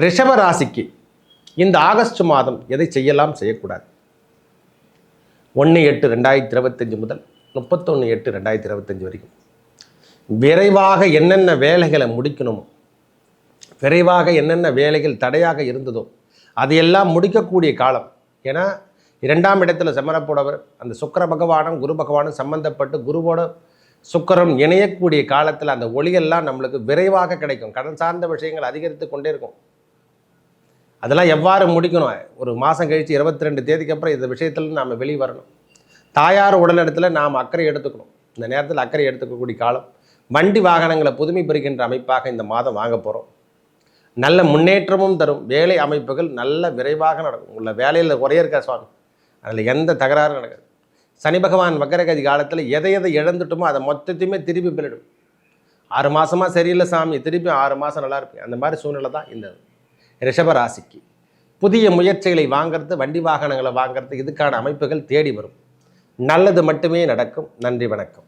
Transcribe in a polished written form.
ரிஷப ராசிக்கு இந்த ஆகஸ்ட் மாதம் எதை செய்யலாம் செய்யக்கூடாது? 1/8/2025 முதல் 31/8/2025 வரைக்கும் விரைவாக என்னென்ன வேலைகளை முடிக்கணுமோ, விரைவாக என்னென்ன வேலைகள் தடையாக இருந்ததோ அதையெல்லாம் முடிக்கக்கூடிய காலம். ஏன்னா 2ஆம் இடத்துல செம்மரப்போடவர் அந்த சுக்கிர பகவானும் குரு பகவானும் சம்பந்தப்பட்டு குருவோட சுக்கிரம் இணையக்கூடிய காலத்தில் அந்த ஒளியெல்லாம் நம்மளுக்கு விரைவாக கிடைக்கும். கடன் சார்ந்த விஷயங்கள் அதிகரித்து கொண்டே இருக்கும். அதெல்லாம் எவ்வாறு முடிக்கணும்? ஒரு மாதம் கழித்து 22 தேதிக்கு அப்புறம் இந்த விஷயத்தில் நாம் வெளியே வரணும். தாயார் உடல்நலத்தில் நாம் அக்கறை எடுத்துக்கணும். இந்த நேரத்தில் அக்கறை எடுத்துக்கக்கூடிய காலம். வண்டி வாகனங்களை புதுமை பெறுகின்ற அமைப்பாக இந்த மாதம் வாங்க போகிறோம். நல்ல முன்னேற்றமும் தரும். வேலை அமைப்புகள் நல்ல விரைவாக நடக்கும். உள்ள வேலையில் குறைய இருக்கா சுவாமி, அதில் எந்த தகராறும் நடக்காது. சனி பகவான் வக்கரகதி காலத்தில் எதை இழந்துட்டோமோ அதை மொத்தத்தையுமே திருப்பி பெறிடும். 6 மாதமாக சரியில்லை சாமி, திருப்பி 6 மாதம் நல்லா இருப்பேன். அந்த மாதிரி சூழ்நிலை தான் இந்த ரிஷப ராசிக்கு. புதிய முயற்சிகளை வாங்கிறது, வண்டி வாகனங்களை வாங்கிறது, இதுக்கான அமைப்புகள் தேடி வரும். நல்லது மட்டுமே நடக்கும். நன்றி, வணக்கம்.